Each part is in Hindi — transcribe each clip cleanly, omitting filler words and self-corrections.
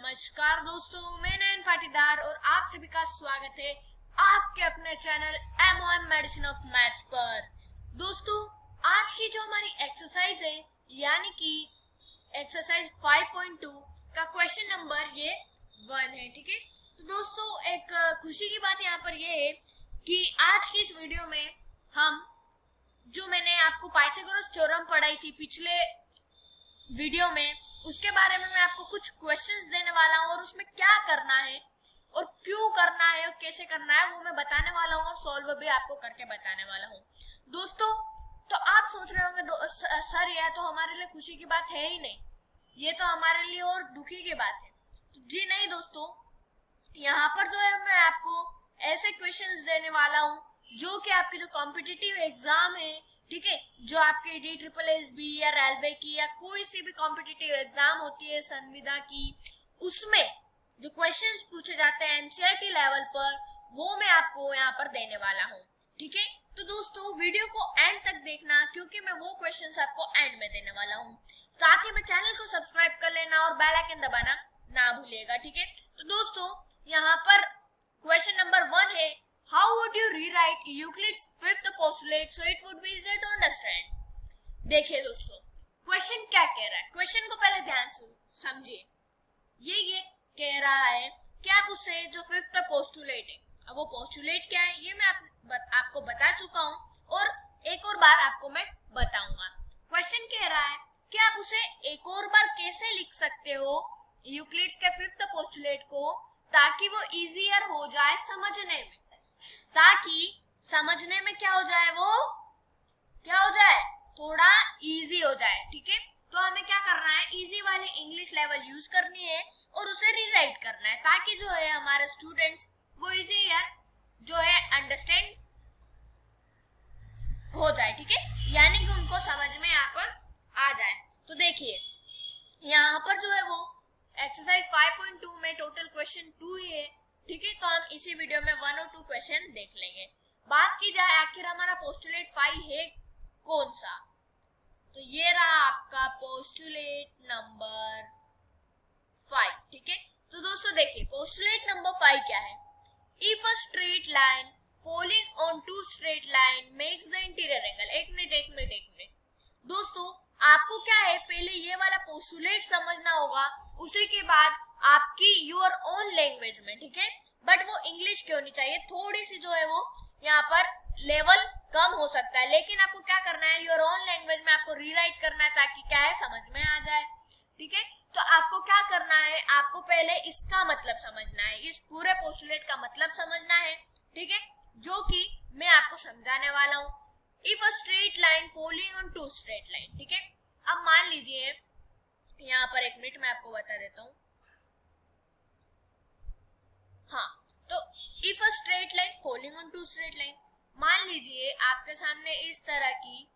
नमस्कार दोस्तों, मैं नयन पाटीदार और आप सभी का स्वागत है आपके अपने channel MOM medicine of maths पर। दोस्तों, आज की जो हमारी एक्सरसाइज है यानी कि एक्सरसाइज 5.2 का क्वेश्चन नंबर ये 1 है। ठीक है, तो दोस्तों एक खुशी की बात यहाँ पर ये है कि आज की इस वीडियो में हम जो मैंने आपको पाइथागोरस थ्योरम पढ़ाई थी पिछले वीडियो में, उसके बारे में मैं आपको कुछ क्वेश्चंस देने वाला हूँ और उसमें क्या करना है और क्यों करना है और कैसे करना है वो मैं बताने वाला हूँ और सॉल्व भी आपको करके बताने वाला हूँ। दोस्तों, तो आप सोच रहे होंगे सर यह तो हमारे लिए खुशी की बात है ही नहीं, ये तो हमारे लिए और दुखी की बात है। तो जी नहीं दोस्तों, यहाँ पर जो है मैं आपको ऐसे क्वेश्चंस देने वाला हूँ जो कि आपके जो कॉम्पिटिटिव एग्जाम है, ठीक है, जो आपकी DSSB या रेलवे की या कोई सी भी कॉम्पिटिटिव एग्जाम होती है संविदा की, उसमें जो क्वेश्चंस पूछे जाते हैं NCERT लेवल पर, वो मैं आपको यहाँ पर देने वाला हूँ। ठीक है, तो दोस्तों वीडियो को एंड तक देखना क्योंकि मैं वो क्वेश्चंस आपको एंड में देने वाला हूँ। साथ ही में चैनल को सब्सक्राइब कर लेना और बेल आइकन दबाना ना भूलिएगा। ठीक है, तो दोस्तों यहाँ पर क्वेश्चन नंबर 1 है, how would you rewrite Euclid's fifth postulate so it would be easier to understand? देखिए दोस्तों, क्वेश्चन क्या कह रहा है, क्वेश्चन को पहले ध्यान से समझिए। ये कह रहा है कि आप उससे जो फिफ्थ पोस्टुलेट है, अब वो पोस्टुलेट क्या है ये मैं आपको बता चुका हूँ और एक और बार आपको मैं बताऊंगा। क्वेश्चन कह रहा है कि आप उसे एक और बार कैसे लिख सकते हो यूक्लिड्स के फिफ्थ पोस्टुलेट को, ताकि वो इजियर हो जाए समझने में, ताकि समझने में क्या हो जाए, वो क्या हो जाए, थोड़ा इजी हो जाए। ठीक है, तो हमें क्या करना है, इजी वाली इंग्लिश लेवल यूज करनी है और उसे रीराइट करना है ताकि जो है हमारे स्टूडेंट्स वो इजियर जो है अंडरस्टैंड हो जाए। ठीक है, यानी कि उनको समझ में यहाँ पर आ जाए। तो देखिए यहाँ पर जो है वो एक्सरसाइज 5.2 में टोटल क्वेश्चन 2 ही है। ठीक है, तो हम इसी वीडियो में 1 और 2 क्वेश्चन देख लेंगे। बात की जाए आखिर हमारा पोस्टुलेट 5 है कौन सा, तो ये रहा आपका पोस्टुलेट नंबर 5। ठीक है, तो दोस्तों देखिए पोस्टुलेट नंबर 5 क्या है, if a straight line falling on two straight line makes the interior angle. एक मिनट दोस्तों, आपको क्या है, पहले ये वाला पोस्टुलेट समझना होगा, उसी के बाद आपकी योर ओन लैंग्वेज में। ठीक है, बट वो इंग्लिश क्यों नहीं चाहिए, थोड़ी सी जो है वो यहाँ पर लेवल कम हो सकता है, लेकिन आपको क्या करना है, योर ओन लैंग्वेज में आपको रीराइट करना है ताकि क्या है समझ में आ जाए। ठीक है, तो आपको क्या करना है, आपको पहले इसका मतलब समझना है, इस पूरे पोस्टुलेट का मतलब समझना है। ठीक है, जो कि मैं आपको समझाने वाला हूँ। If a straight line falling on two straight line. ठीक है, अब मान लीजिए यहाँ पर एक मिनट मैं आपको बता देता हूँ। हाँ, तो if a straight line falling on two straight line, मान लीजिए आपके सामने इस तरह की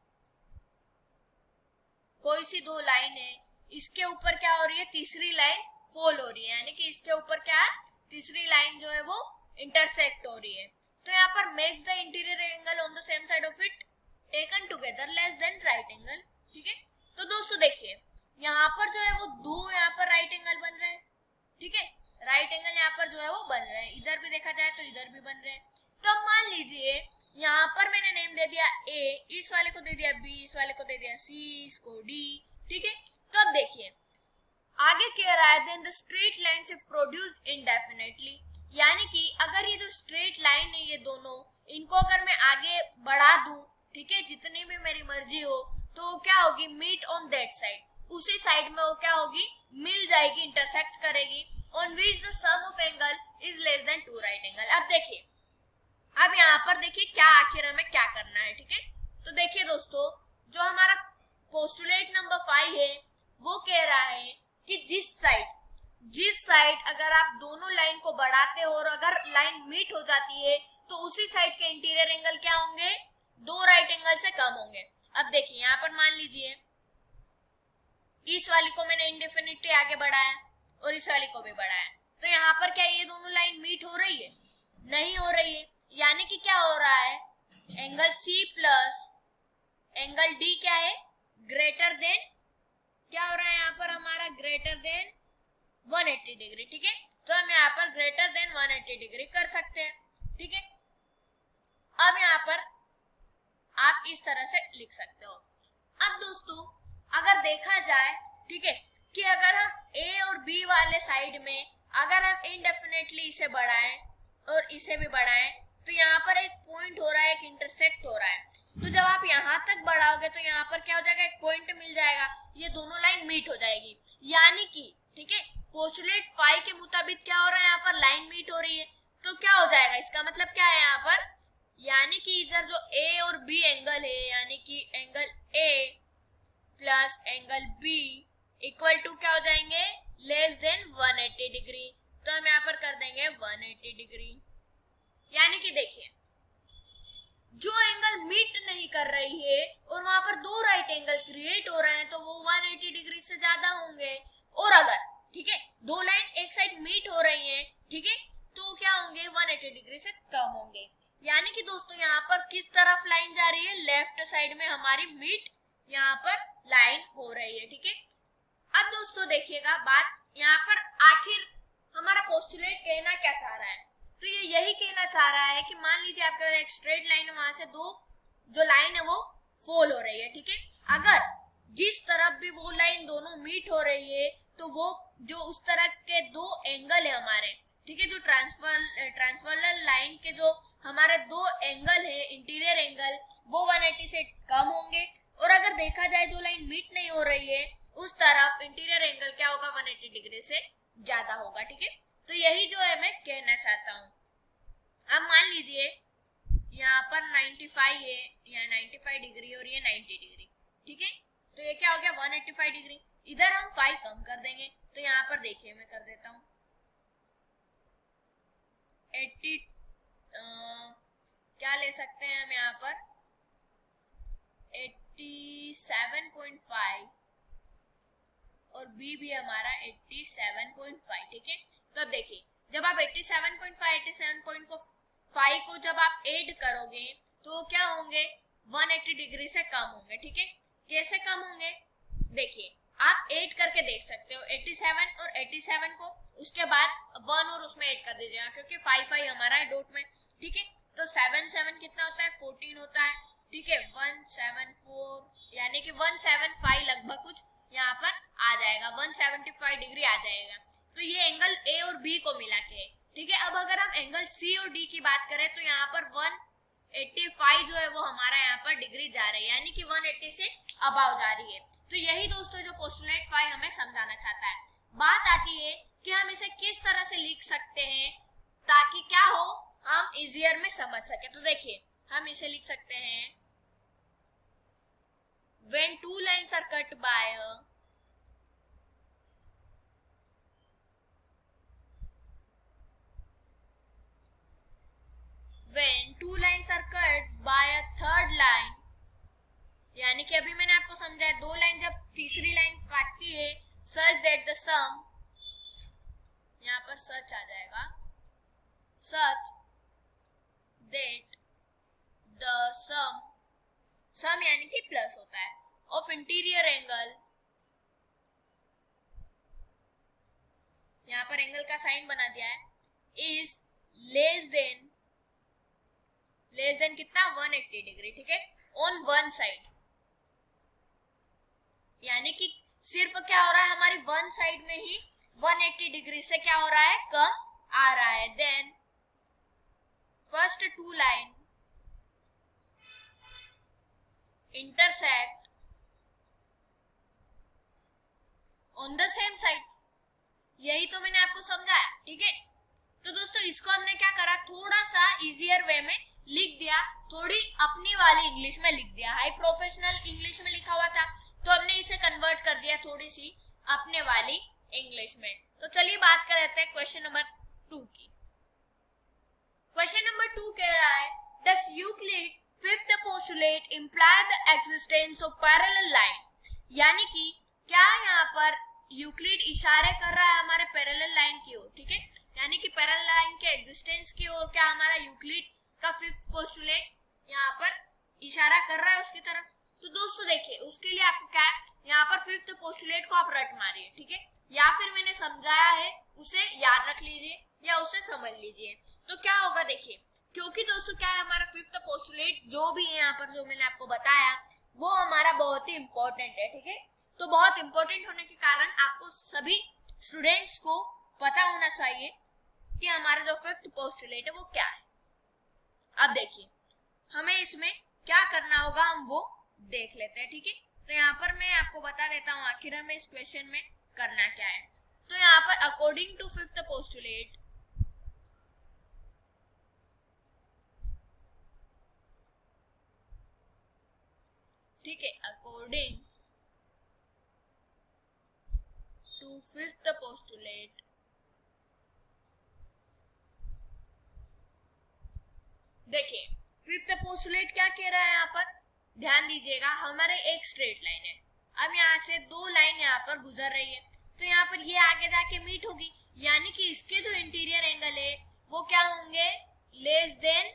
कोई सी दो लाइन है, इसके ऊपर क्या हो रही है, तीसरी लाइन फॉल हो रही है, यानी कि इसके ऊपर क्या है, तीसरी लाइन जो है वो इंटरसेक्ट हो रही है। तो यहाँ पर makes the interior angle on the same side of it taken together less than right angle. ठीक है, तो दोस्तों देखिए यहाँ पर जो है वो दो यहाँ पर राइट एंगल बन रहे हैं। ठीक है, राइट एंगल यहाँ पर जो है वो बन रहे हैं, इधर भी देखा जाए तो इधर भी बन रहे हैं। तो अब मान लीजिए यहाँ पर मैंने नेम दे दिया A, इस वाले को दे दिया B, इस वाले को दे दिया C, इसको D। ठीक है, तो अब देखिए आगे कह रहा है then the straight lines if produced indefinitely, यानी कि अगर ये जो स्ट्रेट लाइन है ये दोनों, इनको अगर मैं आगे बढ़ा दूं, ठीक है, जितनी भी मेरी मर्जी हो, तो क्या होगी, मीट ऑन दैट साइड, उसी साइड में वो क्या होगी, मिल जाएगी, इंटरसेक्ट करेगी, on which the sum of angle is less than 2 right angle. अब देखिए, अब यहाँ पर देखिए क्या आखिर हमें क्या करना है। ठीक है, तो देखिए दोस्तों, जो हमारा पोस्टुलेट नंबर 5 है वो कह रहा है कि जिस साइड अगर आप दोनों लाइन को बढ़ाते हो और अगर लाइन मीट हो जाती है तो उसी साइड के इंटीरियर एंगल क्या होंगे, 2 राइट एंगल से कम होंगे। अब देखिए यहाँ पर मान लीजिए इस वाली को मैंने इंडेफिनिटली आगे बढ़ाया और इस वाली को भी बढ़ाया, तो यहाँ पर क्या ये दोनों लाइन मीट हो रही है, नहीं हो रही है, यानी कि क्या हो रहा है, angle C plus angle D क्या है, ग्रेटर देन, क्या हो रहा है यहाँ पर हमारा, ग्रेटर देन 180। 180 डिग्री, ठीक है। तो हम यहाँ पर ग्रेटर देन 180 डिग्री कर सकते हैं, ठीक है। अब यहाँ पर आप इस तरह से लिख सकते हो। अब दोस्तों अगर देखा जाए, ठीक है, कि अगर हम ए और बी वाले साइड में अगर हम इनडेफिनेटली इसे बढ़ाएं और इसे भी बढ़ाएं, तो यहाँ पर एक पॉइंट हो रहा है, एक इंटरसेक्ट हो रहा है। तो जब आप यहाँ तक बढ़ाओगे तो यहाँ पर क्या हो जाएगा, एक पॉइंट मिल जाएगा, ये दोनों लाइन मीट हो जाएगी। यानी कि, ठीक है, पोस्टुलेट 5 के मुताबिक क्या हो रहा है, यहाँ पर लाइन मीट हो रही है। तो क्या हो जाएगा, इसका मतलब क्या है यहाँ पर, यानी कि इधर जो ए और बी एंगल है, यानी कि angle A plus angle B equal to क्या हो जाएंगे, लेस देन 180 डिग्री। तो हम यहाँ पर कर देंगे 180 डिग्री। यानी कि देखिए, जो एंगल मीट नहीं कर रही है और वहां पर दो राइट एंगल क्रिएट हो रहे हैं, तो वो 180 डिग्री से ज्यादा होंगे। और अगर, ठीक है, दो लाइन एक साइड मीट हो रही है, ठीक है, तो क्या होंगे, 180 डिग्री से कम होंगे। यानी कि दोस्तों यहाँ पर किस तरफ लाइन जा रही है, लेफ्ट साइड में हमारी मीट यहाँ पर लाइन हो रही है, ठीक है। अब दोस्तों देखिएगा बात, यहाँ पर आखिर हमारा पोस्टुलेट कहना क्या चाह रहा है। तो ये यही कहना चाह रहा है कि मान लीजिए आपके पास एक स्ट्रेट लाइन है, वहां से दो जो लाइन है वो फॉल हो रही है, ठीक है। अगर जिस तरफ भी वो लाइन दोनों मीट हो रही है, तो वो जो उस तरह के दो एंगल है हमारे, ठीक है, जो ट्रांसवर्सल लाइन के जो हमारे दो एंगल है, इंटीरियर एंगल, वो 180 से कम होंगे। और अगर देखा जाए जो लाइन मीट नहीं हो रही है, उस तरफ इंटीरियर एंगल क्या होगा, 180 डिग्री से ज्यादा होगा, ठीक है। तो यही जो है मैं कहना चाहता हूँ। अब मान लीजिए यहाँ पर 95 है, यहाँ 95 डिग्री और ये 90 डिग्री, ठीक है। तो ये क्या हो गया, 185 डिग्री। इधर हम 5 कम कर देंगे, तो यहाँ पर देखिए मैं कर देता हूँ 80, क्या ले सकते हैं हम यहाँ पर 87.5 और बी भी हमारा 87.5, ठीक है। तो अब देखिए, जब आप 87.5 को जब आप ऐड करोगे तो क्या होंगे, 180 डिग्री से कम होंगे, ठीक है। कैसे कम होंगे, देखिए आप ऐड करके देख सकते हो 87 और 87 को, उसके बाद 1 और उसमें ऐड कर दीजिएगा, क्योंकि 5 हमारा है डॉट में, ठीक है। तो 7 कितना होता है, 14 होता है, ठीक है। 174 यानी कि 175 लगभग कुछ यहाँ पर आ जाएगा, 175 डिग्री आ जाएगा। तो ये एंगल ए और बी को मिला के, ठीक है। अब अगर हम एंगल सी और डी की बात करें, तो यहाँ पर 185 जो है वो हमारा यहाँ पर डिग्री जा रही है, यानी कि 180 से अबाव जा रही है। तो यही दोस्तों जो पोस्टुलेट 5 हमें समझाना चाहता है। बात आती है कि हम इसे किस तरह से लिख सकते हैं ताकि क्या हो, हम इजियर में समझ सके। तो देखिए हम इसे लिख सकते हैं, when two lines are cut by a third line, यानी कि अभी मैंने आपको समझाया, दो लाइन जब तीसरी लाइन काटती है, such that the sum, यहाँ पर सच आ जाएगा, such that the sum यानी कि प्लस होता है, of interior angle, यहाँ पर एंगल का साइन बना दिया है, is less than कितना, 180 डिग्री, ठीक है, on one side। यानी कि सिर्फ क्या हो रहा है, हमारी वन साइड में ही 180 डिग्री से क्या हो रहा है, कम आ रहा है। Then first two line intersect on the same side, यही तो मैंने आपको समझाया, ठीक है। तो दोस्तों इसको हमने क्या करा, थोड़ा सा इजियर वे में लिख दिया, थोड़ी अपनी वाली इंग्लिश में लिख दिया। हाई प्रोफेशनल इंग्लिश में लिखा हुआ था, तो हमने इसे कन्वर्ट कर दिया थोड़ी सी अपने वाली इंग्लिश में। तो चलिए बात कर लेते हैं क्वेश्चन नंबर 2 की। क्वेश्चन नंबर 2 कह रहा है, does Euclid fifth postulate imply the existence of parallel line, यानी कि क्या यहाँ पर यूक्लिड इशारे कर रहा है हमारे पैरेलल लाइन की ओर, ठीक है। यानी कि पैरेलल लाइन के एग्जिस्टेंस की ओर क्या हमारा यूक्लिड का फिफ्थ पोस्टुलेट यहाँ पर इशारा कर रहा है उसकी तरफ। तो दोस्तों देखिए उसके लिए आपको क्या है, यहाँ पर फिफ्थ पोस्टुलेट को आप रट मारिए, ठीक है। या फिर मैंने समझाया है उसे याद रख लीजिए या उसे समझ लीजिए। तो क्या होगा देखिए, क्योंकि दोस्तों क्या है, हमारा फिफ्थ पोस्टुलेट जो भी है यहाँ पर जो मैंने आपको बताया वो हमारा बहुत ही इंपॉर्टेंट है, ठीक है। तो बहुत इंपॉर्टेंट होने के कारण आपको सभी स्टूडेंट्स को पता होना चाहिए कि हमारा जो फिफ्थ पोस्टुलेट है वो क्या है। अब देखिए हमें इसमें क्या करना होगा, हम वो देख लेते हैं, ठीक है। तो यहाँ पर मैं आपको बता देता हूँ आखिर हमें इस क्वेश्चन में करना क्या है। तो यहाँ पर अकॉर्डिंग टू फिफ्थ पोस्टुलेट, ठीक है, अकॉर्डिंग टू फिफ्थ पोस्टुलेट, देखिए फिफ्थ पोस्टुलेट क्या कह रहा है यहाँ पर, ध्यान दीजिएगा, हमारे एक स्ट्रेट लाइन है। अब यहाँ से दो लाइन यहाँ पर गुजर रही है, तो यहाँ पर ये आगे जाके मीट होगी, यानी कि इसके जो इंटीरियर एंगल है वो क्या होंगे, लेस देन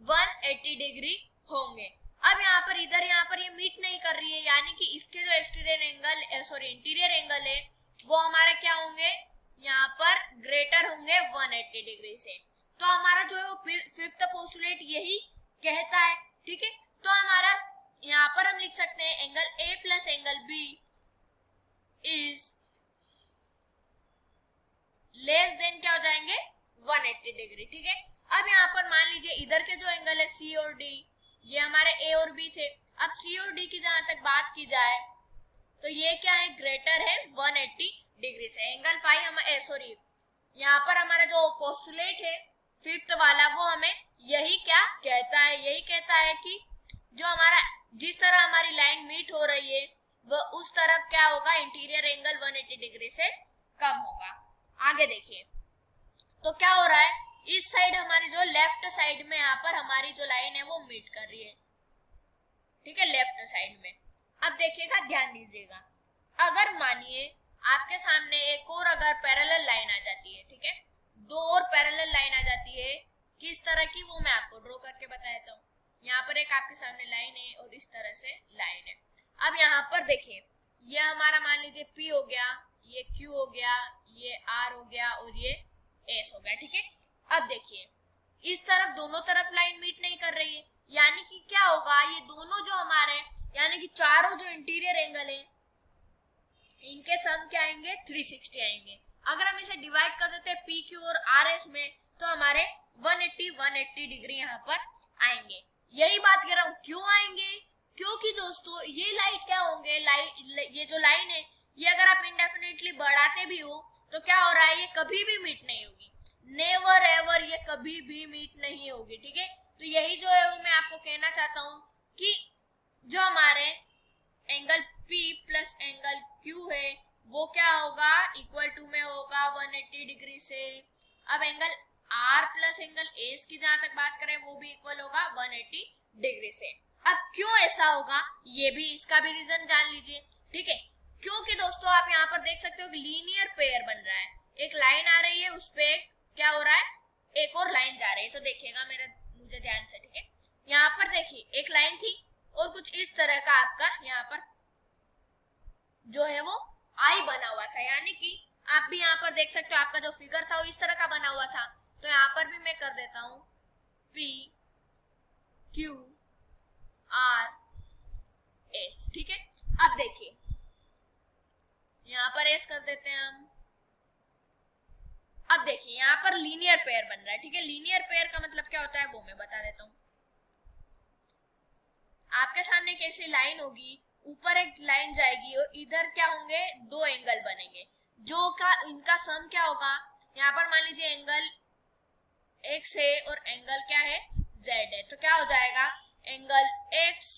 180 डिग्री होंगे। अब यहाँ पर इधर यहाँ पर ये मीट नहीं कर रही है, यानी कि इसके जो exterior angle sorry interior angle है वो हमारे क्या होंगे, यहाँ पर ग्रेटर होंगे 180 डिग्री से। तो हमारा जो है फिफ्थ पोस्टुलेट यही कहता है, ठीक है। तो हमारा यहाँ पर हम लिख सकते हैं angle A plus angle B is less than क्या हो जाएंगे 180 डिग्री, ठीक है। अब यहाँ पर मान लीजिए इधर के जो एंगल है सी और डी, ये हमारे ए और बी थे। अब सी और डी की जहां तक बात की जाए तो ये क्या है, ग्रेटर है 180 डिग्री से। एंगल फाइव हम सॉरी यहाँ पर हमारा जो पोस्टुलेट है फिफ्थ वाला वो हमें यही क्या कहता है, यही कहता है कि जो हमारा जिस तरह हमारी लाइन मीट हो रही है वह उस तरफ क्या होगा, इंटीरियर एंगल 180 डिग्री से कम होगा। आगे देखिए तो क्या हो रहा है, इस साइड हमारी जो लेफ्ट साइड में यहाँ पर हमारी जो लाइन है वो मीट कर रही है, ठीक है, लेफ्ट साइड में। अब देखिएगा, ध्यान दीजिएगा, अगर मानिए आपके सामने एक और अगर पैरेलल लाइन आ जाती है, ठीक है, दो और पैरेलल लाइन आ जाती है, किस तरह की वो मैं आपको ड्रॉ करके बता देता हूँ। यहाँ पर एक आपके सामने लाइन है और इस तरह से लाइन है। अब यहाँ पर देखिए ये हमारा मान लीजिए P हो गया, ये Q हो गया, ये R हो गया और ये S हो गया, ठीक है। अब देखिए इस तरफ दोनों तरफ लाइन मीट नहीं कर रही है, यानी कि क्या होगा, ये दोनों जो हमारे यानी कि चारों जो इंटीरियर एंगल है इनके सम क्या आएंगे, 360 आएंगे। अगर हम इसे डिवाइड कर देते हैं पी क्यू और आर एस में तो हमारे 180 डिग्री यहाँ पर आएंगे। यही बात कह रहा हूँ, क्यों आएंगे, क्योंकि दोस्तों ये लाइट क्या होंगे, ये जो लाइन है ये अगर आप इंडेफिनेटली बढ़ाते भी हो तो क्या हो रहा है, ये कभी भी मीट नहीं होगी, नेवर एवर ये कभी भी मीट नहीं होगी, ठीक है। तो यही जो है वो मैं आपको कहना चाहता हूँ कि जो हमारे angle P plus angle Q है वो क्या होगा, इक्वल टू में होगा 180 डिग्री से। अब angle R plus angle S की जहां तक बात करें वो भी इक्वल होगा 180 डिग्री से। अब क्यों ऐसा होगा, ये भी इसका भी रीजन जान लीजिए, ठीक है। क्योंकि दोस्तों आप यहाँ पर देख सकते हो कि लीनियर पेयर बन रहा है, एक लाइन आ रही है उस पे क्या हो रहा है, एक और लाइन जा रही है। तो देखिएगा मुझे ध्यान से, ठीक है। यहाँ पर देखिए एक लाइन थी और कुछ इस तरह का आपका यहाँ पर जो है वो आई बना हुआ था, यानी कि आप भी यहाँ पर देख सकते हो आपका जो फिगर था वो इस तरह का बना हुआ था। तो यहाँ पर भी मैं कर देता हूँ P Q R S, ठीक है। अब देखिए यहाँ पर S कर देते हैं हम। अब देखिए यहाँ पर लीनियर पेयर बन रहा है, ठीक है। लीनियर पेयर का मतलब क्या होता है वो मैं बता देता हूँ। आपके सामने कैसी लाइन होगी, ऊपर एक लाइन जाएगी और इधर क्या होंगे, दो एंगल बनेंगे जो का इनका सम क्या होगा, यहाँ पर मान लीजिए एंगल x है और एंगल क्या है z है। तो क्या हो जाएगा, angle x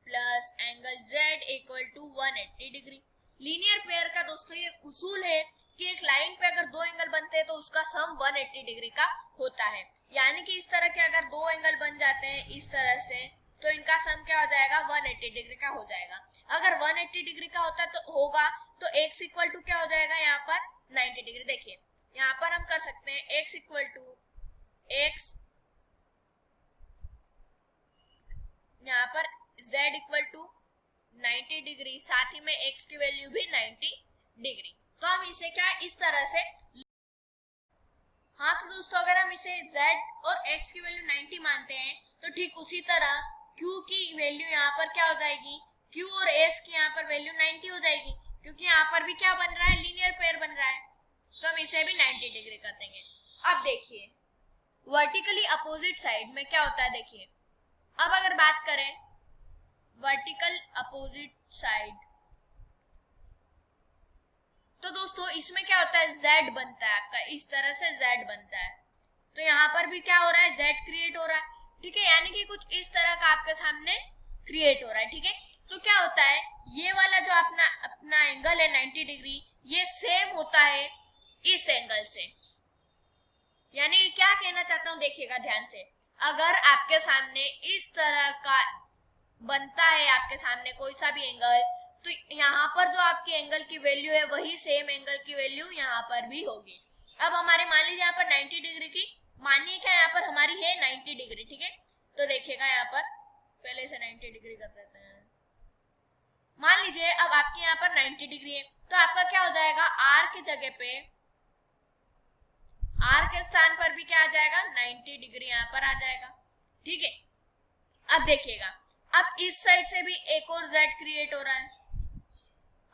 plus angle z equal to 180 degree. Linear pair का दोस्तों ये उसूल है कि एक लाइन पे अगर दो एंगल बनते हैं तो उसका सम 180 डिग्री का होता है, यानी कि इस तरह के अगर दो एंगल बन जाते हैं इस तरह से तो इनका सम क्या हो जाएगा, 180 डिग्री का हो जाएगा। अगर 180 डिग्री का होगा तो x इक्वल टू क्या हो जाएगा, यहाँ पर 90 डिग्री। देखिए यहाँ पर हम कर सकते हैं x इक्वल टू x, यहाँ पर z इक्वल टू 90 डिग्री, साथ ही में x की वैल्यू भी 90 डिग्री। तो हम इसे क्या इस तरह से, हाँ तो दोस्तों अगर हम इसे z और x की वैल्यू 90 मानते हैं तो ठीक उसी तरह q की वैल्यू यहाँ पर क्या हो जाएगी, q और s की यहाँ पर वैल्यू 90 हो जाएगी, क्योंकि यहाँ पर भी क्या बन रहा है, लीनियर पेयर बन रहा है। तो हम इसे भी 90 डिग्री कर देंगे। अब देखिए वर्टिकली अपोजिट साइड में क्या होता है, देखिए अब अगर बात करें वर्टिकल अपोजिट साइड, तो दोस्तों इसमें क्या होता है, z बनता है आपका, इस तरह से z बनता है। तो यहाँ पर भी क्या हो रहा है, z क्रिएट हो रहा है, ठीक है, यानी कि कुछ इस तरह का आपके सामने क्रिएट हो रहा है, ठीक है। तो क्या होता है, ये वाला जो अपना एंगल है 90 डिग्री, ये सेम होता है इस एंगल से। यानी क्या कहना चाहता हूँ, देखिएगा ध्यान से, अगर आपके सामने इस तरह का बनता है, आपके सामने कोई सा भी एंगल, तो यहाँ पर जो आपके एंगल की वैल्यू है वही सेम एंगल की वैल्यू यहाँ पर भी होगी। अब हमारे मान लीजिए यहाँ पर 90 डिग्री की, मानिए क्या यहाँ पर हमारी है 90 डिग्री, ठीक है। तो देखिएगा यहाँ पर पहले से 90 डिग्री कर देते हैं। मान लीजिए अब आपके यहाँ पर 90 डिग्री है, तो आपका क्या हो जाएगा, r की जगह पे, r के स्थान पर भी क्या आ जाएगा, 90 डिग्री यहाँ पर आ जाएगा, ठीक है। अब देखिएगा, अब इस साइड से भी एक और z क्रिएट हो रहा है।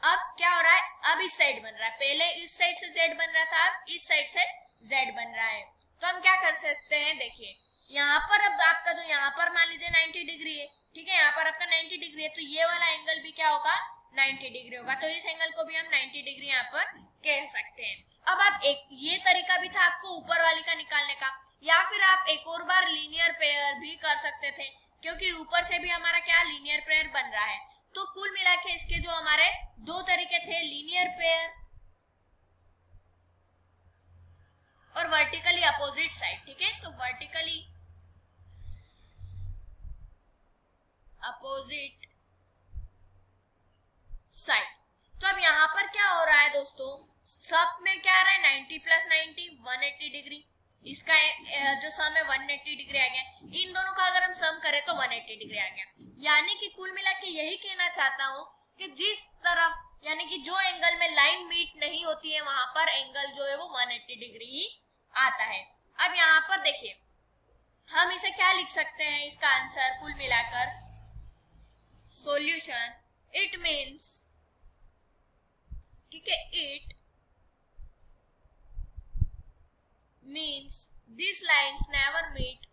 अब क्या हो रहा है, अब इस साइड बन रहा है, पहले इस साइड से z बन रहा था, अब इस साइड से z बन रहा है। तो हम क्या कर सकते हैं, देखिए यहाँ पर अब आपका जो यहाँ पर मान लीजिए 90 डिग्री है, ठीक है, यहाँ पर आपका 90 डिग्री है, तो ये वाला एंगल भी क्या होगा, 90 डिग्री होगा। तो इस एंगल को भी हम 90 डिग्री यहाँ पर कह सकते हैं। अब आप एक ये तरीका भी था आपको ऊपर वाली का निकालने का, या फिर आप एक और बार लीनियर पेयर भी कर सकते थे, क्योंकि ऊपर से भी हमारा क्या लीनियर पेयर बन रहा है। तो कुल मिला के इसके जो हमारे दो तरीके थे, लीनियर पेयर और वर्टिकली अपोजिट साइड, ठीक है। तो वर्टिकली अपोजिट साइड, तो अब यहाँ पर क्या हो रहा है दोस्तों, सब में क्या आ रहा है, 90 प्लस 90 180 डिग्री, इसका जो सम है 180 डिग्री आ गया। इन दोनों का अगर हम सम करें तो 180 डिग्री आ गया। यानी कि कुल मिला के यही कहना चाहता हूं कि जिस तरफ, यानी कि जो एंगल में लाइन मीट नहीं होती है वहां पर एंगल जो है वो 180 डिग्री ही आता है। अब यहाँ पर देखिए हम इसे क्या लिख सकते हैं, इसका आंसर कुल मिलाकर सॉल्यूशन, इट मीन्स, ठीक है, it means these lines never meet,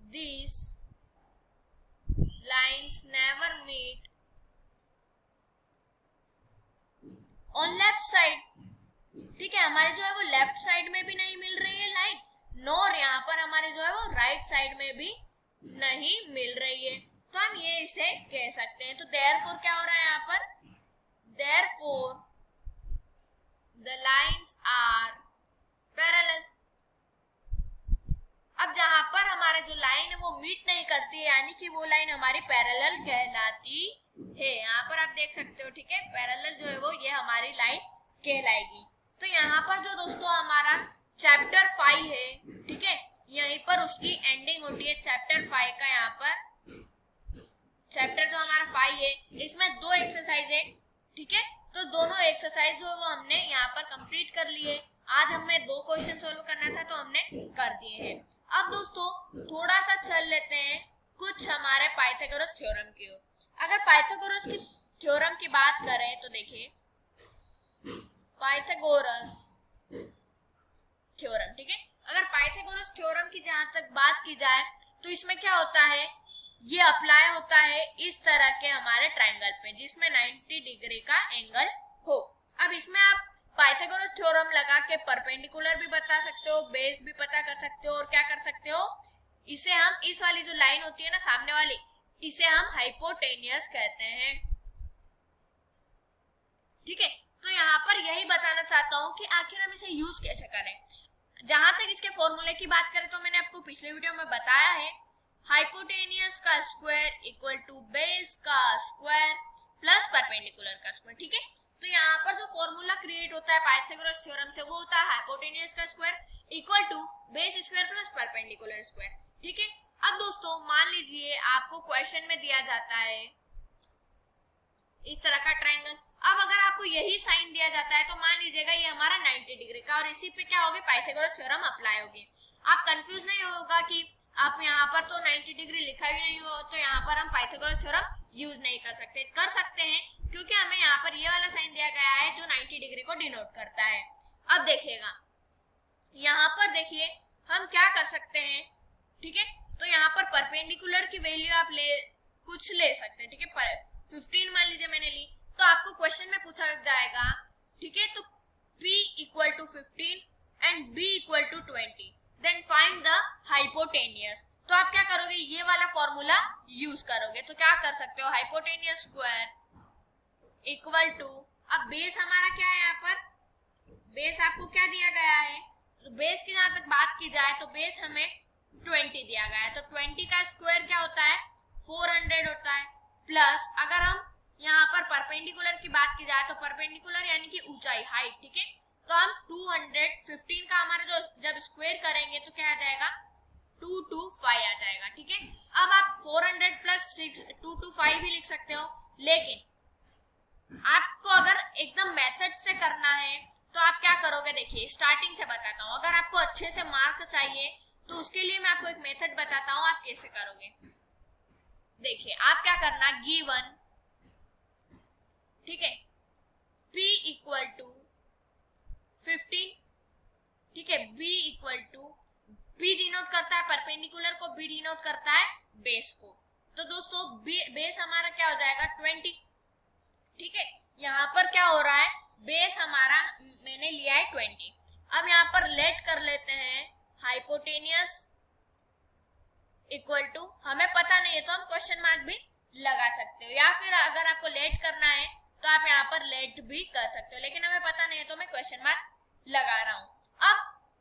these lines never meet on left side, ठीक है, हमारे जो है वो लेफ्ट साइड में भी नहीं मिल रही है लाइन, नोर यहाँ पर हमारे जो है वो राइट साइड में भी नहीं मिल रही है। तो हम ये इसे कह सकते हैं। तो therefore क्या हो रहा है यहाँ पर, therefore the lines are parallel। अब जहां पर हमारा जो लाइन है वो मीट नहीं करती है, यानी कि वो लाइन हमारी पैरेलल कहलाती है। यहाँ पर आप देख सकते हो, ठीक है, पैरेलल जो है वो ये हमारी लाइन कहलाएगी। तो यहाँ पर जो दोस्तों हमारा चैप्टर 5 है, ठीक है, यहीं पर उसकी एंडिंग होती है चैप्टर 5 का। यहाँ पर चैप्टर जो हमारा 5 है इसमें 2 एक्सरसाइज है, ठीक है। तो दोनों एक्सरसाइज जो है वो हमने यहाँ पर कंप्लीट कर लिए। आज हमें 2 क्वेश्चन सोल्व करना था तो हमने कर दिए हैं। अब दोस्तों थोड़ा सा चल लेते हैं कुछ हमारे पाइथागोरस थ्योरम की ओर। अगर पाइथागोरस की थ्योरम की बात करें तो देखिए पाइथागोरस थ्योरम, ठीक है, अगर पाइथागोरस थ्योरम की जहां तक बात की जाए तो इसमें क्या होता है, ये अप्लाई होता है इस तरह के हमारे ट्रायंगल पे जिसमें 90 डिग्री का एंगल हो। अब इसमें आप पाइथागोरस थ्योरम लगा के परपेंडिकुलर भी बता सकते हो, बेस भी पता कर सकते हो, और क्या कर सकते हो, इसे हम, इस वाली जो लाइन होती है ना सामने वाली, इसे हम हाइपोटेनियस कहते हैं, ठीक है। तो यहाँ पर यही बताना चाहता हूँ कि आखिर हम इसे यूज कैसे करें। जहां तक इसके फॉर्मूले की बात करें तो मैंने आपको पिछले वीडियो में बताया है, हाइपोटेनियस का स्क्वायर इक्वल टू बेस का स्क्वायर प्लस परपेंडिकुलर का स्क्वायर, ठीक है। तो यहाँ पर जो फॉर्मूला क्रिएट होता है पाइथागोरस थ्योरम से वो होता है हाइपोटेनियस का square equal to base square plus perpendicular square, ठीक है। अब दोस्तों मान लीजिए आपको क्वेश्चन में दिया जाता है इस तरह का ट्रायंगल। अब अगर आपको यही साइन दिया जाता है तो मान लीजिएगा ये हमारा 90 डिग्री का, और इसी पे क्या होगी, पाइथागोरस थ्योरम अप्लाई होगी। आप कंफ्यूज नहीं होगा कि आप यहाँ पर तो 90 डिग्री लिखा ही नहीं हो तो यहाँ पर हम पाइथागोरस थ्योरम यूज नहीं कर सकते हैं क्योंकि हमें यहाँ पर ये वाला साइन दिया गया है जो 90 डिग्री को डिनोट करता है। अब देखिएगा यहाँ पर, देखिए हम क्या कर सकते हैं, ठीक है, तो यहाँ पर परपेंडिकुलर की वैल्यू आप कुछ ले सकते हैं, ठीक है, 15 मान लीजिए मैंने ली, तो आपको क्वेश्चन में पूछा जाएगा, ठीक है, तो P equal to 15 and B equal to 20, then find the hypotenuse. तो आप क्या करोगे, ये वाला फॉर्मूला यूज करोगे। तो क्या कर सकते हो, हाइपोटेनियस स्क्वायर इक्वल टू, अब बेस हमारा क्या है, यहाँ पर बेस आपको क्या दिया गया है, तो बेस की जहां तक बात की जाए तो बेस हमें 20 दिया गया है, तो 20 का स्क्वायर क्या होता है, 400 होता है, प्लस अगर हम यहाँ पर परपेंडिकुलर की बात की जाए तो परपेंडिकुलर यानी कि ऊंचाई, हाइट, ठीक है, तो हम 215 का हमारा जो जब स्क्वायर करेंगे तो क्या आ जाएगा, 225 आ जाएगा, ठीक है। अब आप 400 प्लस 6 225 भी लिख सकते हो, लेकिन आपको अगर एकदम मेथड से करना है तो आप क्या करोगे, देखिए स्टार्टिंग से बताता हूँ, अगर आपको अच्छे से मार्क चाहिए तो उसके लिए मैं आपको एक मेथड बताता हूँ, आप कैसे करोगे। देखिए आप क्या करना, गिवन, ठीक है, P इक्वल टू 15, ठीक है, B equal to, B denote करता है परपेंडिकुलर को, B डिनोट करता है बेस को, तो दोस्तों बेस हमारा क्या हो जाएगा 20, ठीक है। यहाँ पर क्या हो रहा है, बेस हमारा मैंने लिया है 20। अब यहाँ पर लेट कर लेते हैं हाइपोटेनियस इक्वल टू, हमें पता नहीं है तो हम क्वेश्चन मार्क भी लगा सकते हो, या फिर अगर आपको लेट करना है तो आप यहाँ पर लेट भी कर सकते हो, लेकिन हमें पता नहीं है तो मैं क्वेश्चन मार्क लगा रहा हूँ। अब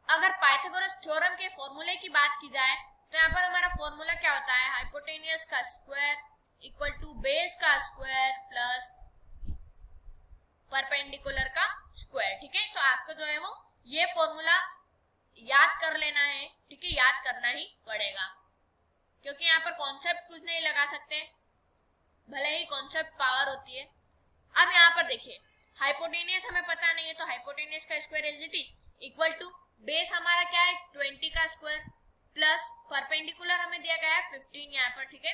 अगर पाइथागोरस थ्योरम के फॉर्मूले की बात की जाए तो यहाँ पर हमारा फॉर्मूला क्या होता है, हाइपोटेनियस का स्क्वायर इक्वल टू बेस का स्क्वायर प्लस परपेंडिकुलर का स्क्वायर, ठीक है। तो आपको जो है वो ये फॉर्मूला याद कर लेना है, ठीक है, याद करना ही पड़ेगा क्योंकि यहाँ पर कॉन्सेप्ट कुछ नहीं लगा सकते, भले ही कॉन्सेप्ट पावर होती है। अब यहाँ पर देखिए हाइपोटेनियस हमें पता नहीं है तो हाइपोटेनियस का square as it is equal to base हमारा क्या है 20 का स्क्वायर प्लस परपेंडिकुलर हमें दिया गया है 15 यहाँ पर, ठीक है,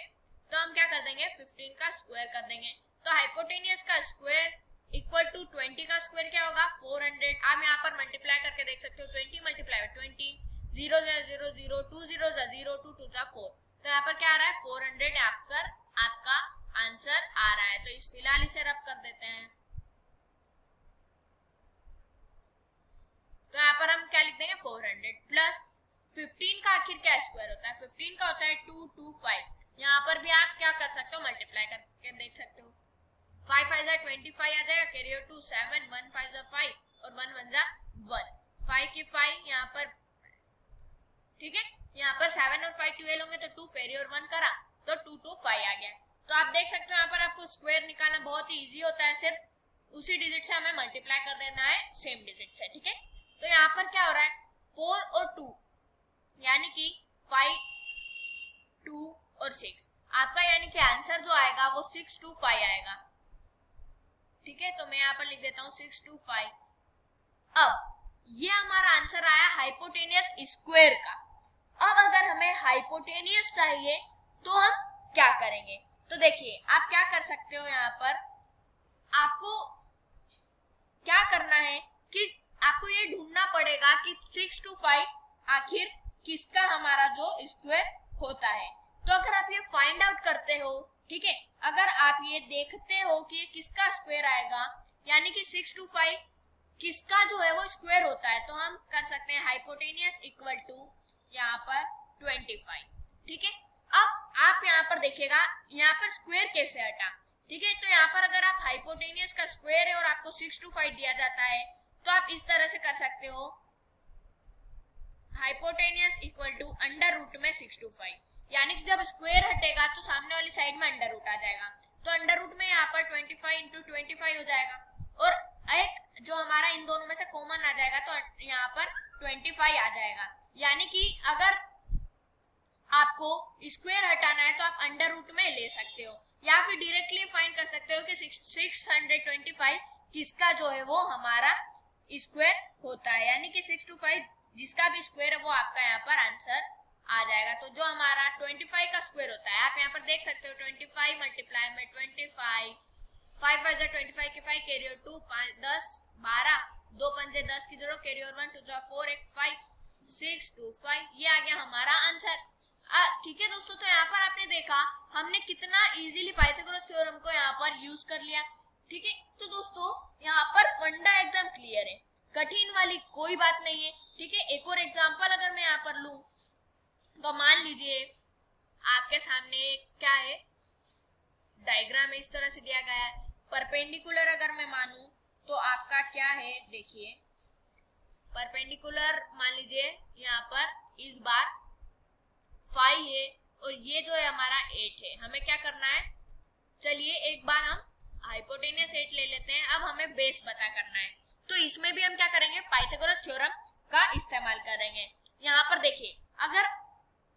तो हम क्या कर देंगे 15 का स्क्वायर कर देंगे, तो हाइपोटेनियस का स्क्वायर इक्वल टू 20 का स्क्वायर क्या होगा 400। आप यहाँ पर मल्टीप्लाई करके देख सकते हो, 20 मल्टीप्लाई 20, 0 0 0 2 0 0 2 2 4, तो यहाँ पर क्या आ रहा है 400 आपका आंसर आ रहा है। तो इस फिलहाल इसे रब कर देते हैं, तो यहाँ पर हम क्या लिख देंगे 400 प्लस 15 का आखिर क्या स्क्वायर होता है, 15 का होता है 225, यहाँ पर भी आप क्या कर सकते हो मल्टीप्लाई करके देख सकते हो, 5 5 जा 25 आ जाएगा, कैरियर टू 7, 1 5 जा 5 और 1 1 जा 1, 5 की 5 यहाँ पर, ठीक है, यहाँ पर 7 और 5 12 होंगे तो 2 कैरियर 1 करा तो 2 2 5 आ गया। तो आप देख सकते हो यहाँ पर आपको स्क्वायर निकालना बहुत ही इजी होता है, सिर्फ उसी डिजिट से हमें मल्टीप्लाई कर देना है सेम डिजिट से, ठीक है। तो यहाँ पर क्या हो रहा है 4 और 2 यानी कि 5 2 और 6 आपका, यानी कि आंसर जो आएगा वो 625 आएगा, ठीक है। तो मैं यहाँ पर लिख देता हूँ 625। अब ये हमारा आंसर आया हाइपोटेनियस स्क्वायर का। अब अगर हमें हाइपोटेनियस चाहिए तो हम क्या करेंगे, तो देखिए आप क्या कर सकते हो, यहाँ पर आपको क्या करना है कि आपको ये ढूंढना पड़ेगा कि 625 आखिर किसका हमारा जो स्क्वायर होता है। तो अगर आप ये फाइंड आउट करते हो, ठीक है, अगर आप ये देखते हो कि ये किसका स्क्वायर आएगा, यानी कि 625 किसका जो है वो स्क्वायर होता है, तो हम कर सकते हैं हाइपोटेनियस इक्वल टू यहाँ पर 25, ठीक है। अब आप यहाँ पर देखिएगा यहाँ पर स्क्वायर कैसे हटा, ठीक है, तो यहाँ पर अगर आप हाइपोटेनियस का स्क्वायर है और आपको 625 दिया जाता है तो आप इस तरह से कर सकते हो, hypotenuse equal to under root में 625, यानी कि जब स्क्वायर हटेगा तो सामने वाली साइड में अंडर रूट आ जाएगा, तो अंडर रूट में यहाँ पर 25 इंटू 25 हो जाएगा, और एक जो हमारा इन दोनों में से कॉमन आ जाएगा तो यहाँ पर 25 आ जाएगा। यानी कि अगर आपको स्क्वायर हटाना है तो आप अंडर रूट में ले सकते हो, या फिर डायरेक्टली फाइंड कर सकते हो कि 625 किसका जो है वो हमारा स्क्वायर होता है, यानी कि 6 to 5 जिसका भी स्क्वायर है वो आपका यहाँ पर आंसर आ जाएगा। तो जो हमारा 25 का स्क्वायर होता है, आप यहाँ पर देख सकते हो 25 मल्टीप्लाई में 25, 5 5 25 के 5 कैरी और 2 5 10 12 2 पंजे 10 की 0 कैरी और 1 2 4 1 5 6 2 5, ये आ गया हमारा आंसर। ठीक है दोस्तों, तो यहाँ पर आपने देखा हमने कितना इजीली पाइथागोरस थ्योरम को यहाँ पर यूज कर लिया। ठीक है, तो दोस्तों यहाँ पर फंडा एकदम क्लियर है, कठिन वाली कोई बात नहीं है। ठीक है, एक और एग्जांपल अगर मैं यहाँ पर लूं तो मान लीजिए आपके सामने क्या है, डायग्राम इस तरह से दिया गया है। परपेंडिकुलर अगर मैं मानूं तो आपका क्या है, देखिए परपेंडिकुलर मान लीजिए यहाँ पर इस बार 5 है और ये जो है हमारा 8 है। हमें क्या करना है, चलिए एक बार हम हाइपोटेनियस 8 ले लेते हैं। अब हमें बेस पता करना है, तो इसमें भी हम क्या करेंगे, पाइथागोरस थ्योरम का इस्तेमाल करेंगे। यहाँ पर देखिए, अगर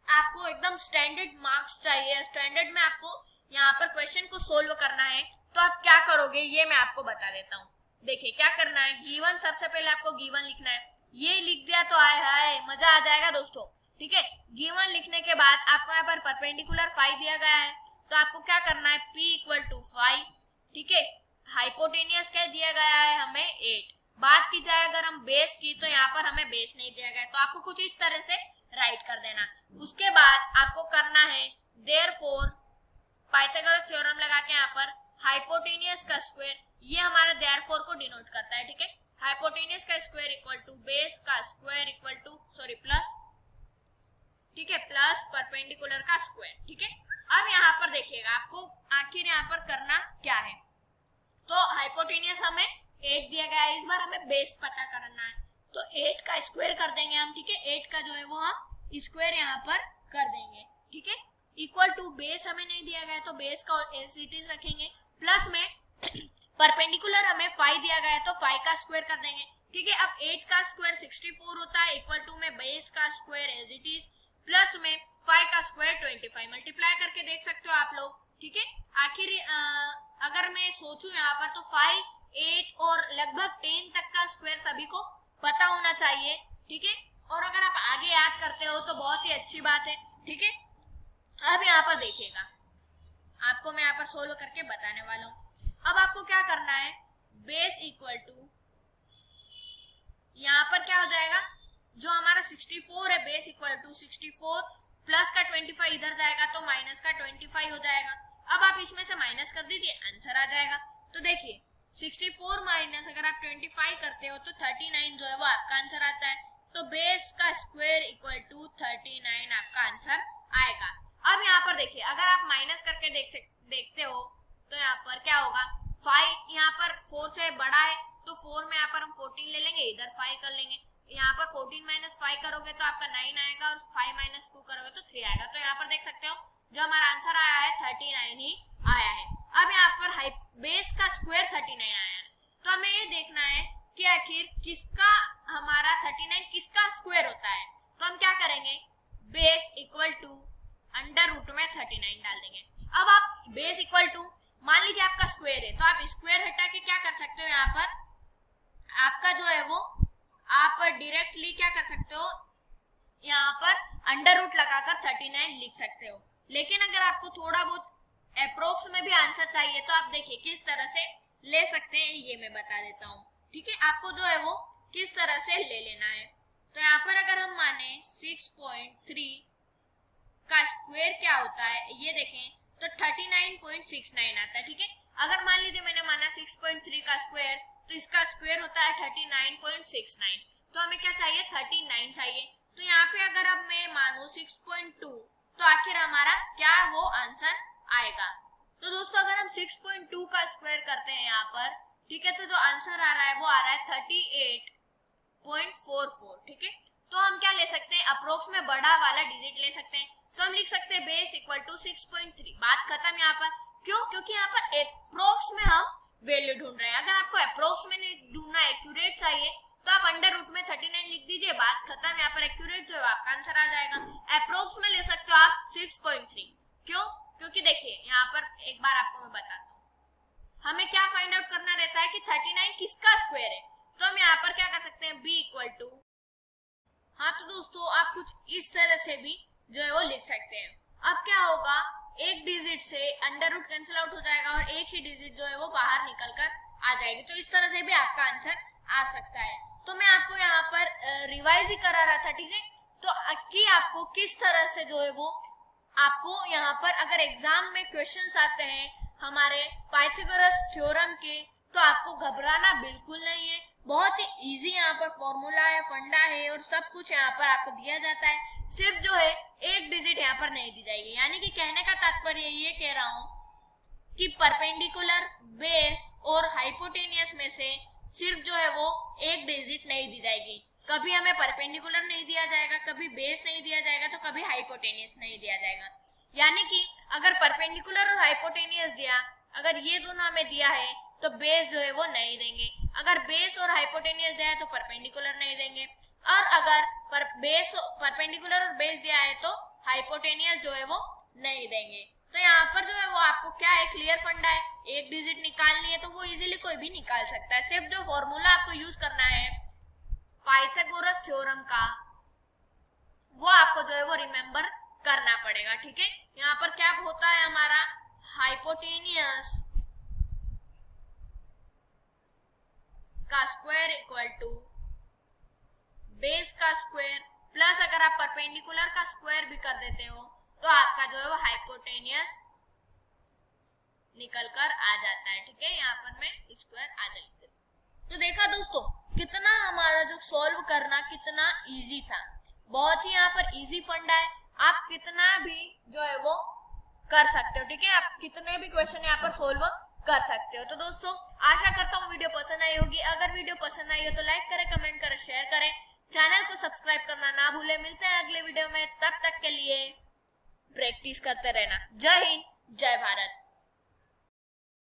आपको एकदम स्टैंडर्ड मार्क्स चाहिए, स्टैंडर्ड में आपको यहाँ पर क्वेश्चन को सोल्व करना है, तो आप क्या करोगे ये मैं आपको बता देता हूँ। देखिए क्या करना है, गिवन सबसे पहले आपको गिवन लिखना है। ये लिख दिया तो आए हाय मजा आ जाएगा दोस्तों। ठीक है, गिवन लिखने के बाद आपको यहाँ पर परपेंडिकुलर 5 दिया गया है, तो आपको क्या करना है, P = 5। ठीक है, हाइपोटेनियस क्या दिया गया है हमें 8। बात की जाए अगर हम बेस की, तो यहाँ पर हमें बेस नहीं दिया गया है, तो आपको कुछ इस तरह से राइट कर देना। उसके बाद आपको करना है देयरफॉर, पाइथागोरस थ्योरम लगा के यहाँ पर हाइपोटेनियस का स्क्वायर, ये हमारा देयरफॉर को डिनोट करता है। ठीक है, हाइपोटेनियस का स्क्वायर इक्वल टू बेस का स्क्वायर इक्वल टू प्लस, ठीक है, प्लस परपेंडिकुलर का स्क्वायर। ठीक है, अब यहाँ पर देखिएगा आपको आखिर यहाँ पर करना क्या है। तो हाइपोटेनियस हमें 8 दिया गया है, इस बार हमें बेस पता करना है, तो 8 का स्क्वायर कर देंगे हम। ठीक है, 8 का जो है वो हम स्क्वायर यहाँ पर कर देंगे। ठीक है, इक्वल टू बेस हमें नहीं दिया गया है, तो बेस का एज इट इज रखेंगे, प्लस में परपेंडिकुलर हमें 5 दिया गया है, तो 5 का स्क्वायर कर देंगे। ठीक है, अब 8 का स्क्वायर 64 होता है, इक्वल टू में बेस का square as it is, plus में 5 का स्क्वायर 25, मल्टीप्लाई करके देख सकते हो आप लोग। ठीक है, आखिर अगर मैं सोचूं यहाँ पर, तो 5, 8 और लगभग 10 तक का स्क्वायर सभी को पता होना चाहिए। ठीक है, और अगर आप आगे याद करते हो तो बहुत ही अच्छी बात है। ठीक है, अब यहाँ पर देखिएगा, आपको मैं यहाँ पर सोल्व करके बताने वाला हूँ। अब आपको क्या करना है, बेस इक्वल टू, यहाँ पर क्या हो जाएगा, जो हमारा 64 है, बेस इक्वल टू 64 प्लस का 25 इधर जाएगा तो माइनस का 25 हो जाएगा। अब आप इसमें से माइनस कर दीजिए, आंसर आ जाएगा। तो देखिए 64 माइनस अगर आप 25 करते हो तो 39 जो है वो आपका आंसर आता है। तो बेस का स्क्वायर इक्वल टू 39 आपका आंसर आएगा। अब यहाँ पर देखिए, अगर आप माइनस करके देखते हो तो यहाँ पर क्या होगा, 5 यहाँ पर 4 से बड़ा है, तो 4 में यहाँ पर हम 14 ले लेंगे, इधर 5 कर लेंगे। यहाँ पर 14 माइनस 5 करोगे तो आपका 9 आएगा, और 5 माइनस 2 करोगे तो 3 आएगा। तो यहाँ पर देख सकते हो जो हमारा आंसर आया है 39 ही आया है। अब यहाँ पर बेस का स्क्वायर 39 आया है, तो हमें ये देखना है कि आखिर किसका हमारा 39 किसका स्क्वायर होता है। तो हम क्या करेंगे, base equal to under root में 39 डाल देंगे। अब आप बेस इक्वल टू, मान लीजिए आपका स्क्वायर है, तो आप स्क्वायर हटा के क्या कर सकते हो, यहाँ पर आपका जो है वो आप डायरेक्टली क्या कर सकते हो, यहाँ पर अंडर रूट लगाकर 39 लिख सकते हो। लेकिन अगर आपको थोड़ा बहुत अप्रोक्स में भी आंसर चाहिए तो आप देखिए किस तरह से ले सकते हैं, ये मैं बता देता हूँ। ठीक है, आपको जो है वो किस तरह से ले लेना है। तो यहाँ पर अगर हम माने 6.3 का स्क्वायर क्या होता है, ये देखें तो 39.69 आता है। ठीक है, अगर मान लीजिए मैंने माना 6.3 का स्क्वायर, तो इसका स्क्वायर होता है 39.69, तो हमें क्या चाहिए, 39 चाहिए। तो यहाँ पे अगर अब मैं मानू 6.2, तो आखिर हमारा क्या वो आंसर आएगा। तो दोस्तों अगर हम 6.2 का स्क्वायर करते हैं यहाँ पर, ठीक है, तो जो आंसर आ रहा है वो आ रहा है 38.44। ठीक है, तो हम क्या ले सकते हैं, अप्रोक्स में बड़ा वाला डिजिट ले सकते हैं, तो हम लिख सकते हैं बेस इक्वल टू 6.3। बात खत्म यहाँ पर। क्यों, क्योंकि यहाँ पर अप्रोक्स में हम वैल्यू ढूंढ रहे हैं। अगर आपको अप्रोक्स में नहीं ढूंढना, एक्यूरेट चाहिए, तो आप अंडर रूट में 39 लिख दीजिए, बात खत्म। यहाँ पर एक्यूरेट जो है आपका आंसर आ जाएगा। अप्रोक्स में ले सकते हो आप 6.3, क्यों, क्योंकि देखिए यहाँ पर एक बार आपको मैं बताता हूँ, हमें क्या फाइंड आउट करना रहता है कि 39 किसका स्क्वायर है। तो हम यहाँ पर क्या कर सकते हैं, b इक्वल टू, हाँ तो दोस्तों आप कुछ इस तरह से भी जो है वो लिख सकते हैं। अब क्या होगा, एक डिजिट से अंडर रूट कैंसिल आउट हो जाएगा और एक ही डिजिट जो है वो बाहर निकल कर आ जाएगी। तो इस तरह से भी आपका आंसर आ सकता है। तो मैं आपको यहाँ पर रिवाइज ही करा रहा था, ठीक है। तो कि आपको किस तरह से जो है वो आपको यहाँ पर अगर एग्जाम में क्वेश्चंस आते हैं हमारे पाइथागोरस थ्योरम के, तो आपको घबराना बिल्कुल नहीं है। बहुत ही इजी यहाँ पर फॉर्मूला है, फंडा है और सब कुछ यहाँ पर आपको दिया जाता है। सिर्फ जो है एक डिजिट यहाँ पर नहीं दी जाएगी। यानी कि कहने का तात्पर्य ये कह रहा हूँ कि परपेंडिकुलर, बेस और हाइपोटेनियस में से सिर्फ जो है वो एक डिजिट नहीं दी जाएगी। कभी हमें परपेंडिकुलर नहीं दिया जाएगा, कभी बेस नहीं दिया जाएगा, तो कभी हाइपोटेनियस नहीं दिया जाएगा। यानी कि अगर परपेंडिकुलर और हाइपोटेनियस दिया, अगर ये दोनों हमें दिया है तो बेस जो है वो नहीं देंगे। अगर बेस और हाइपोटेनियस दिया है तो परपेंडिकुलर नहीं देंगे। और अगर परपेंडिकुलर और बेस दिया है तो हाइपोटेनियस जो है वो नहीं देंगे। तो यहाँ पर जो है वो आपको क्या है, क्लियर फंडा है। एक डिजिट निकालनी है तो वो इजीली कोई भी निकाल सकता है। सिर्फ जो फॉर्मूला आपको यूज करना है पाइथागोरस थ्योरम का, वो आपको जो है वो रिमेम्बर करना पड़ेगा, ठीक है। यहाँ पर क्या होता है हमारा, हाइपोटेनियस का स्क्वायर इक्वल टू बेस का स्क्वायर प्लस अगर आप परपेंडिकुलर का स्क्वायर भी कर देते हो तो आपका जो है वो हाइपोटेनियस निकल कर आ जाता है, ठीक है। यहाँ पर मैं स्क्वायर आधा लिख देती हूँ। तो देखा दोस्तों कितना हमारा जो सॉल्व करना कितना इजी था। बहुत ही यहाँ पर इजी फंडा है, आप कितना भी जो है वो कर सकते हो, ठीक है। आप कितने भी क्वेश्चन यहाँ पर सोल्व कर सकते हो। तो दोस्तों आशा करता हूँ वीडियो पसंद आई होगी। अगर वीडियो पसंद आई हो तो लाइक करें, कमेंट करें, शेयर करें, चैनल को सब्सक्राइब करना ना भूलें। मिलते हैं अगले वीडियो में, तब तक के लिए प्रैक्टिस करते रहना। जय हिंद, जय भारत।